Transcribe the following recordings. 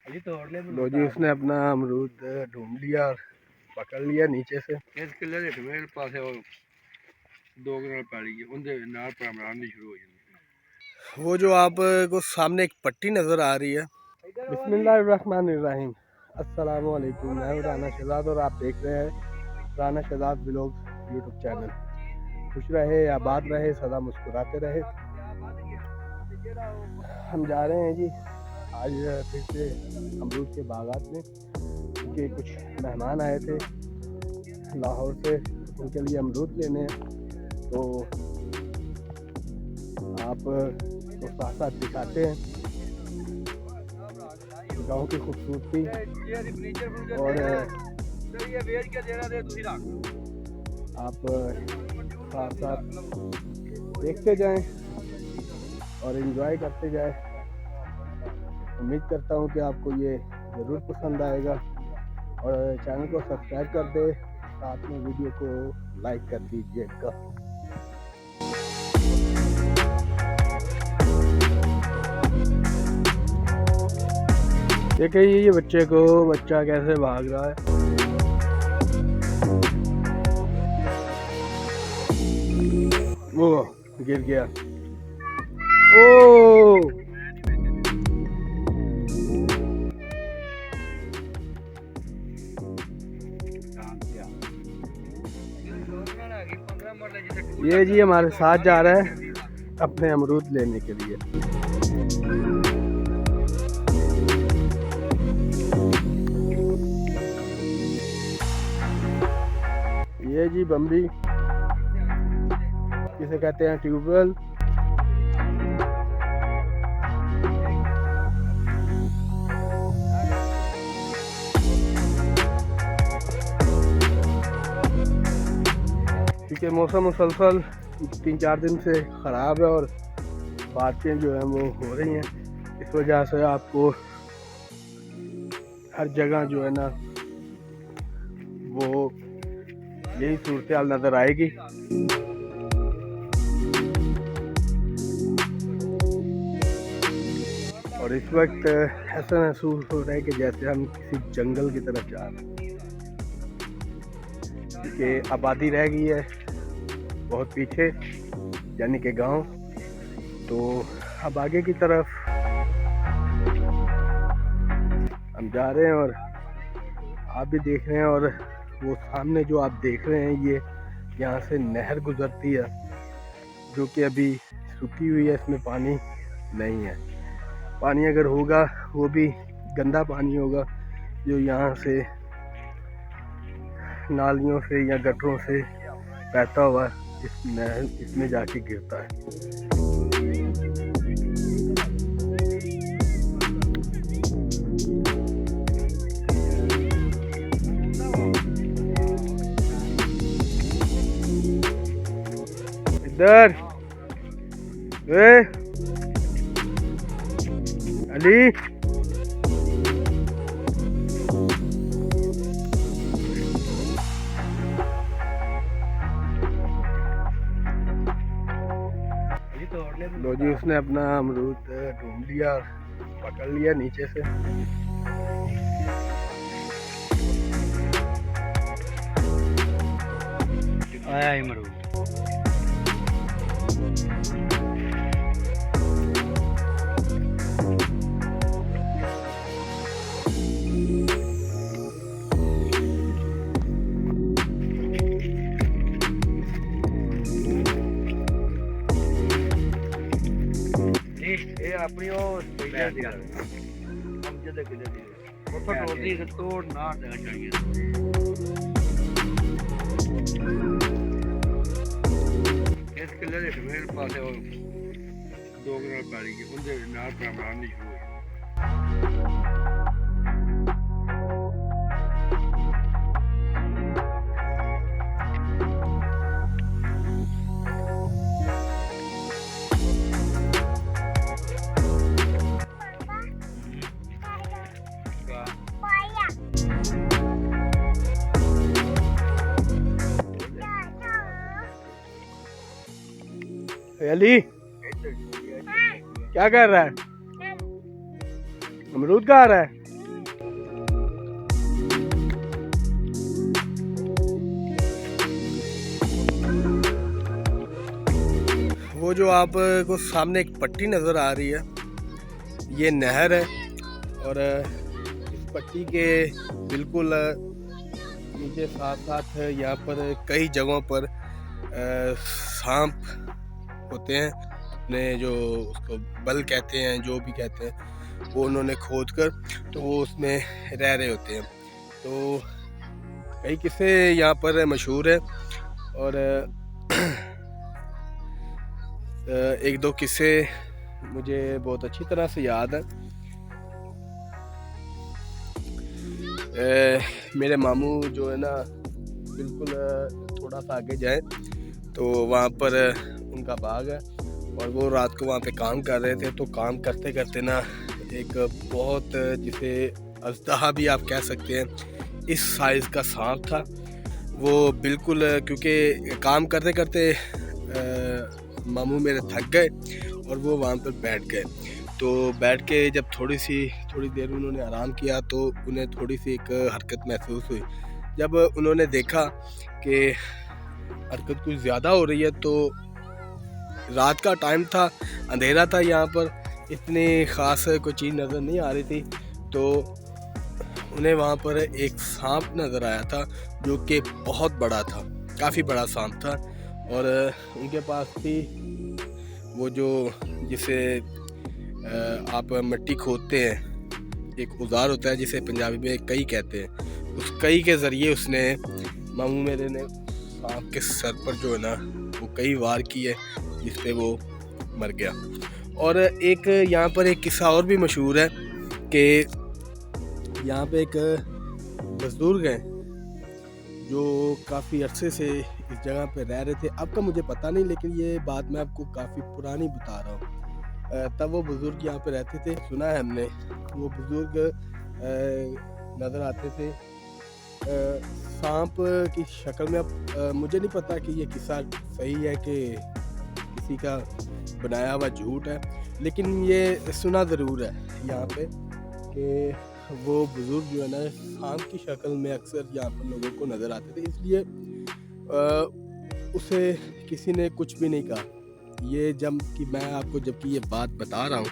लो जी, उसने अपना अमरूद ढूंढ लिया और पकड़ लिया नीचे से। इस किले के मेरे पास दो कनाल पैली है, उनके नाल परमरान शुरू हो जाती। वो जो आपको सामने एक पट्टी नज़र आ रही है, बिस्मिल्लाहिर्रहमानिर्रहीम, अस्सलाम वालेकुम। मैं हूं राना शहजाद और आप देख रहे हैं Rana Shahzad vlogs YouTube channel. खुश रहे, आबाद रहे, सदा मुस्कुराते रहे। हम जा रहे हैं जी आज फिर से अमरूद के बागात में, क्योंकि कुछ मेहमान आए थे लाहौर से, उनके लिए अमरूद लेने हैं। तो आप तो साथ साथ दिखाते हैं गांव की खूबसूरती और आप साथ साथ देखते जाएं और एंजॉय करते जाएं। उम्मीद करता हूं कि आपको ये ज़रूर पसंद आएगा और चैनल को सब्सक्राइब कर दे, साथ में वीडियो को लाइक कर दीजिएगा। देखिए ये बच्चा कैसे भाग रहा है। वो गिर गया। ओ ये जी हमारे साथ जा रहा है अपने अमरूद लेने के लिए। ये जी बम्बी, जिसे कहते हैं ट्यूबवेल। क्योंकि मौसम मुसलसल 3-4 दिन से ख़राब है और बारिशें जो हैं वो हो रही हैं, इस वजह से आपको हर जगह जो है ना वो यही सूरत हाल नज़र आएगी। और इस वक्त ऐसा महसूस हो रहा है कि जैसे हम किसी जंगल की तरफ जा रहे हैं, क्योंकि आबादी रह गई है बहुत पीछे, यानी कि गांव। तो अब आगे की तरफ हम जा रहे हैं और आप भी देख रहे हैं। और वो सामने जो आप देख रहे हैं, ये यहाँ से नहर गुजरती है जो कि अभी सूखी हुई है, इसमें पानी नहीं है। पानी अगर होगा वो भी गंदा पानी होगा जो यहाँ से नालियों से या गटरों से बहता हुआ इस नहर इसमें जाके गिरता है। इधर अली, लो जी, उसने अपना अमरूद ढूंढ लिया और पकड़ लिया नीचे से। आया अमरूद। अपनी तोड़ ना चाहिए। इस किले के मेरे पास दो कनाल पैली है, उनके नाल परमरान शुरू हो अली क्या कर रहा है? अमरूद खा रहा है। वो जो आपको सामने एक पट्टी नज़र आ रही है, ये नहर है और इस पट्टी के बिल्कुल नीचे साथ साथ यहाँ पर कई जगहों पर सांप होते हैं, अपने जो उसको बल कहते हैं, जो भी कहते हैं, वो उन्होंने खोद कर तो वो उसमें रह रहे होते हैं। तो कई किस्से यहाँ पर मशहूर है और एक दो किस्से मुझे बहुत अच्छी तरह से याद है। मेरे मामू जो है ना, बिल्कुल थोड़ा सा आगे जाए तो वहाँ पर उनका बाग है और वो रात को वहाँ पे काम कर रहे थे। तो काम करते करते ना एक बहुत, जिसे अजदहा भी आप कह सकते हैं, इस साइज़ का सांप था। वो बिल्कुल, क्योंकि काम करते करते मामू मेरे थक गए और वो वहाँ पर बैठ गए। तो बैठ के जब थोड़ी देर उन्होंने आराम किया तो उन्हें थोड़ी सी एक हरकत महसूस हुई। जब उन्होंने देखा कि हरकत कुछ ज़्यादा हो रही है, तो रात का टाइम था, अंधेरा था, यहाँ पर इतनी ख़ास कोई चीज़ नज़र नहीं आ रही थी। तो उन्हें वहाँ पर एक सांप नज़र आया था जो कि बहुत बड़ा था, काफ़ी बड़ा सांप था। और उनके पास थी वो जो जिसे आप मिट्टी खोदते हैं, एक औजार होता है जिसे पंजाबी में कई कहते हैं। उस कई के ज़रिए उसने, मामू मेरे ने सांप के सर पर जो है ना वो कई वार किए, जिस पे वो मर गया। और एक यहाँ पर एक किस्सा और भी मशहूर है कि यहाँ पे एक बुजुर्ग हैं जो काफ़ी अरसे से इस जगह पे रह रहे थे। अब का मुझे पता नहीं, लेकिन ये बात मैं आपको काफ़ी पुरानी बता रहा हूँ। तब वो बुज़ुर्ग यहाँ पे रहते थे। सुना है हमने, वो बुज़ुर्ग नज़र आते थे सांप की शक्ल में। अब मुझे नहीं पता कि ये किस्सा सही है कि किसी का बनाया हुआ झूठ है, लेकिन ये सुना ज़रूर है यहाँ पे कि वो बुज़ुर्ग जो है ना सांप की शक्ल में अक्सर यहाँ पर लोगों को नज़र आते थे। इसलिए उसे किसी ने कुछ भी नहीं कहा। ये जबकि मैं आपको ये बात बता रहा हूँ,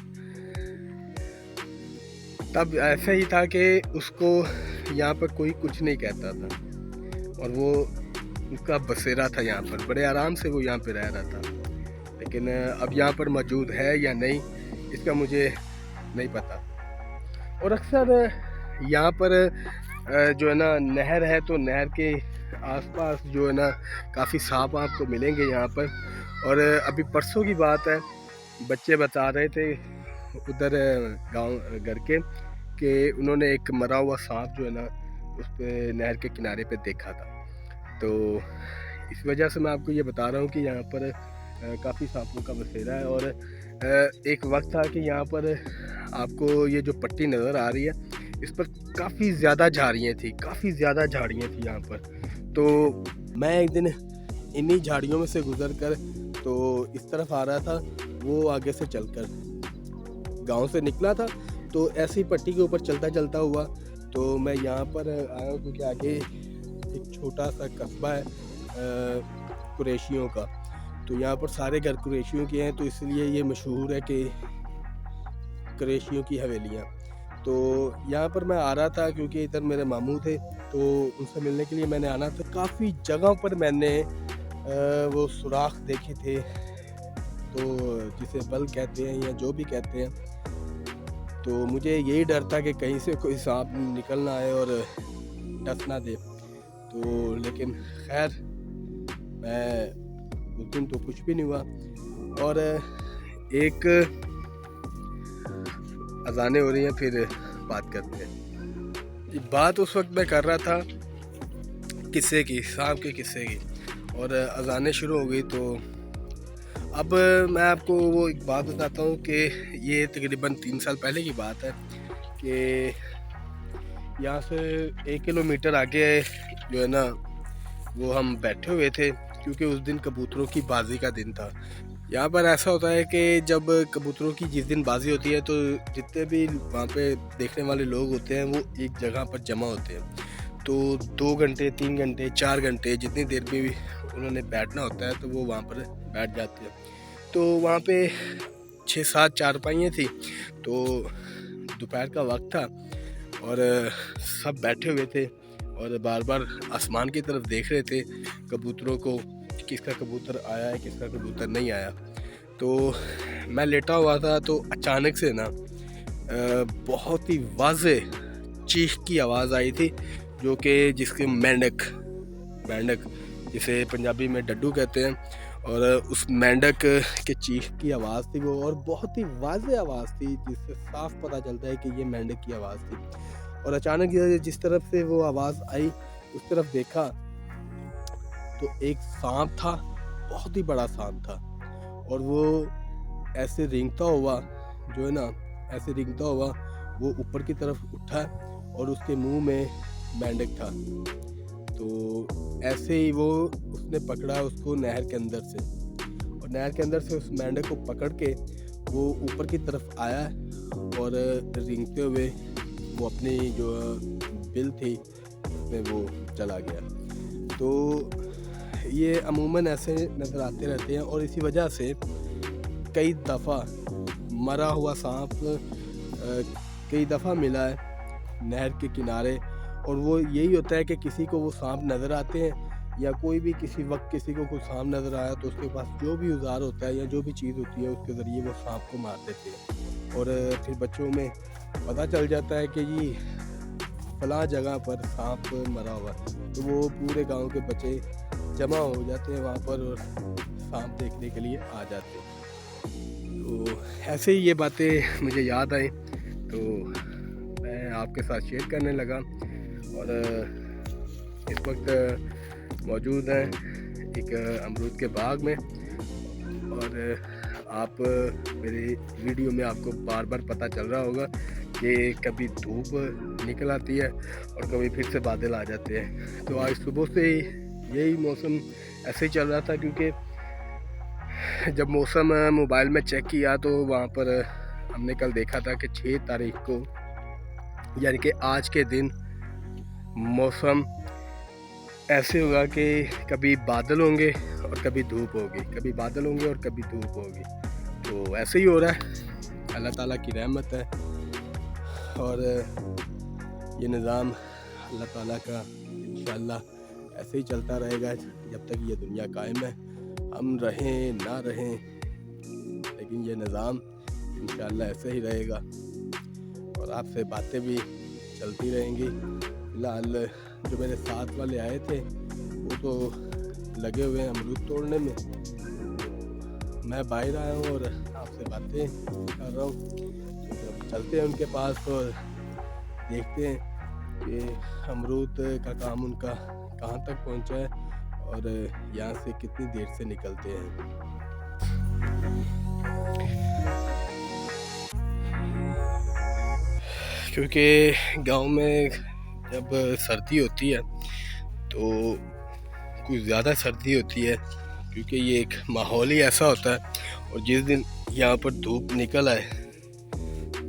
तब ऐसा ही था कि उसको यहाँ पर कोई कुछ नहीं कहता था और वो उसका बसेरा था यहाँ पर, बड़े आराम से वो यहाँ पे रह रहा था। लेकिन अब यहाँ पर मौजूद है या नहीं, इसका मुझे नहीं पता। और अक्सर यहाँ पर जो है ना नहर है, तो नहर के आसपास जो है ना काफ़ी सांप आपको मिलेंगे यहाँ पर। और अभी परसों की बात है, बच्चे बता रहे थे उधर गांव घर के कि उन्होंने एक मरा हुआ सांप जो है ना उस पे नहर के किनारे पे देखा था। तो इस वजह से मैं आपको ये बता रहा हूँ कि यहाँ पर काफ़ी सांपों का बसेरा है। और एक वक्त था कि यहाँ पर आपको ये जो पट्टी नज़र आ रही है, इस पर काफ़ी ज़्यादा झाड़ियाँ थी यहाँ पर। तो मैं एक दिन इन्हीं झाड़ियों में से गुज़र कर तो इस तरफ आ रहा था, वो आगे से चलकर गांव से निकला था। तो ऐसी पट्टी के ऊपर चलता हुआ तो मैं यहाँ पर आया, क्योंकि आगे एक छोटा सा कस्बा है कुरैशियों का। तो यहाँ पर सारे घर कुरैशियों के हैं, तो इसलिए ये मशहूर है कि कुरैशियों की हवेलियाँ। तो यहाँ पर मैं आ रहा था क्योंकि इधर मेरे मामू थे, तो उनसे मिलने के लिए मैंने आना था। काफ़ी जगहों पर मैंने वो सुराख देखे थे, तो जिसे बल कहते हैं या जो भी कहते हैं। तो मुझे यही डर था कि कहीं से कोई सांप निकल ना आए और डस ना दे। तो लेकिन खैर मैं उस दिन तो कुछ भी नहीं हुआ। और एक अजानें हो रही हैं, फिर बात करते हैं। बात उस वक्त मैं कर रहा था किस्से की, सांप के किस्से की, और अजानें शुरू हो गई। तो अब मैं आपको वो एक बात बताता हूँ कि ये तकरीबन 3 साल पहले की बात है कि यहाँ से 1 किलोमीटर आगे जो है ना वो हम बैठे हुए थे, क्योंकि उस दिन कबूतरों की बाजी का दिन था। यहाँ पर ऐसा होता है कि जब कबूतरों की जिस दिन बाजी होती है, तो जितने भी वहाँ पे देखने वाले लोग होते हैं वो एक जगह पर जमा होते हैं। तो 2 घंटे 3 घंटे 4 घंटे जितनी देर भी उन्होंने बैठना होता है, तो वो वहाँ पर बैठ जाते हैं। तो वहाँ पे 6-7 चारपाइयाँ थी। तो दोपहर का वक्त था और सब बैठे हुए थे और बार बार आसमान की तरफ देख रहे थे कबूतरों को, किसका कबूतर आया है किसका कबूतर नहीं आया। तो मैं लेटा हुआ था तो अचानक से ना बहुत ही वाज़े चीख की आवाज़ आई थी, जो कि जिसके मेंढक जिसे पंजाबी में डड्डू कहते हैं, और उस मेंढक के चीख की आवाज़ थी वो, और बहुत ही वाज़े आवाज़ थी जिससे साफ पता चलता है कि ये मेंढक की आवाज़ थी। और अचानक जिस तरफ से वो आवाज़ आई उस तरफ देखा तो एक सांप था, बहुत ही बड़ा सांप था, और वो ऐसे रेंगता हुआ जो है ना, ऐसे रेंगता हुआ वो ऊपर की तरफ उठा और उसके मुंह में मेंढक था। तो ऐसे ही वो उसने पकड़ा उसको नहर के अंदर से, और नहर के अंदर से उस मेंढक को पकड़ के वो ऊपर की तरफ आया और रेंगते हुए वो अपनी जो बिल थी उसमें वो चला गया। तो ये अमूमन ऐसे नज़र आते रहते हैं, और इसी वजह से कई दफ़ा मरा हुआ सांप कई दफ़ा मिला है नहर के किनारे। और वो यही होता है कि किसी को वो सांप नज़र आते हैं, या कोई भी किसी वक्त किसी को कोई सांप नज़र आया तो उसके पास जो भी औजार होता है या जो भी चीज़ होती है उसके ज़रिए वो सांप को मार देते हैं, और फिर बच्चों में पता चल जाता है कि जी फलां जगह पर सांप मरा हुआ, तो वो पूरे गांव के बच्चे जमा हो जाते हैं वहाँ पर और सांप देखने के लिए आ जाते हैं। तो ऐसे ही ये बातें मुझे याद आई तो मैं आपके साथ शेयर करने लगा। और इस वक्त मौजूद हैं एक अमरूद के बाग में, और आप मेरे वीडियो में आपको बार बार पता चल रहा होगा कि कभी धूप निकल आती है और कभी फिर से बादल आ जाते हैं। तो आज सुबह से यही मौसम ऐसे ही चल रहा था, क्योंकि जब मौसम मोबाइल में चेक किया तो वहाँ पर हमने कल देखा था कि 6 तारीख को, यानी कि आज के दिन मौसम ऐसे होगा कि कभी बादल होंगे और कभी धूप होगी, कभी बादल होंगे और कभी धूप होगी। तो ऐसे ही हो रहा है, अल्लाह ताला की रहमत है, और ये निज़ाम अल्लाह ताला का इंशाअल्लाह ऐसे ही चलता रहेगा जब तक ये दुनिया कायम है। हम रहें ना रहें, लेकिन ये निज़ाम इंशाअल्लाह ऐसे ही रहेगा, और आपसे बातें भी चलती रहेंगी। फिलहाल जो मेरे साथ वाले आए थे वो तो लगे हुए हैं अमरूद तोड़ने में, मैं बाहर आया हूँ और आपसे बातें कर रहा हूँ। तो चलते हैं उनके पास और देखते हैं कि अमरूद का काम उनका कहाँ तक पहुँचा है और यहाँ से कितनी देर से निकलते हैं। क्योंकि गांव में जब सर्दी होती है तो कुछ ज़्यादा सर्दी होती है, क्योंकि ये एक माहौल ही ऐसा होता है। और जिस दिन यहाँ पर धूप निकल आए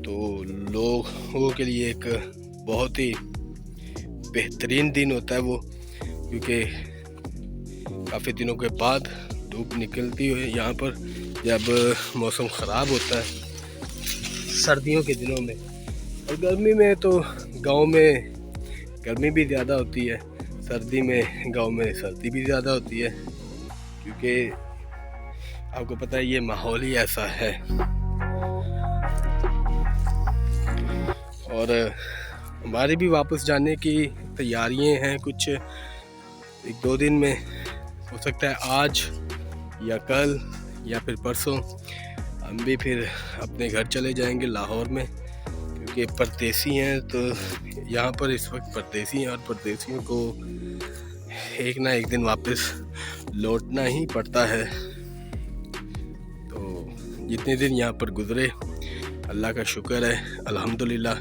तो लोगों के लिए एक बहुत ही बेहतरीन दिन होता है वो, क्योंकि काफ़ी दिनों के बाद धूप निकलती है यहाँ पर, जब मौसम ख़राब होता है सर्दियों के दिनों में। और गर्मी में तो गांव में गर्मी भी ज़्यादा होती है, सर्दी में गांव में सर्दी भी ज़्यादा होती है, क्योंकि आपको पता है ये माहौल ही ऐसा है। और हमारी भी वापस जाने की तैयारियां हैं, कुछ 1-2 दिन में, हो सकता है आज या कल या फिर परसों हम भी फिर अपने घर चले जाएंगे लाहौर में, क्योंकि परदेसी हैं तो यहाँ पर इस वक्त परदेसी हैं और परदेसियों को एक ना एक दिन वापस लौटना ही पड़ता है। तो जितने दिन यहाँ पर गुज़रे अल्लाह का शुक्र है, अल्हम्दुलिल्लाह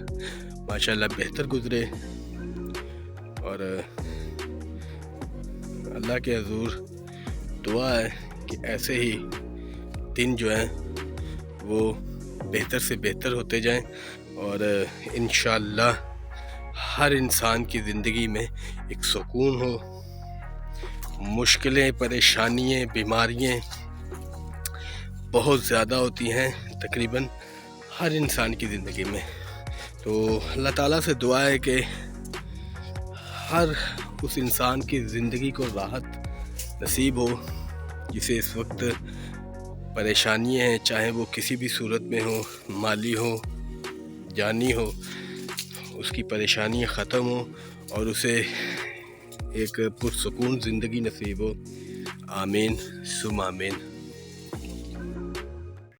माशाल्लाह बेहतर गुज़रे, और अल्लाह के हज़ूर दुआ है कि ऐसे ही दिन जो हैं वो बेहतर से बेहतर होते जाएं, और इंशाअल्लाह हर इंसान की ज़िंदगी में एक सुकून हो, मुश्किलें, परेशानियाँ, बीमारियाँ बहुत ज़्यादा होती हैं तकरीबन हर इंसान की ज़िंदगी में। तो अल्लाह ताला से दुआ है कि हर उस इंसान की ज़िंदगी को राहत नसीब हो जिसे इस वक्त परेशानियाँ हैं, चाहे वो किसी भी सूरत में हो, माली हो, जानी हो, उसकी परेशानियाँ ख़त्म हो और उसे एक पुरसुकून ज़िंदगी नसीब हो। आमीन सुम आमीन।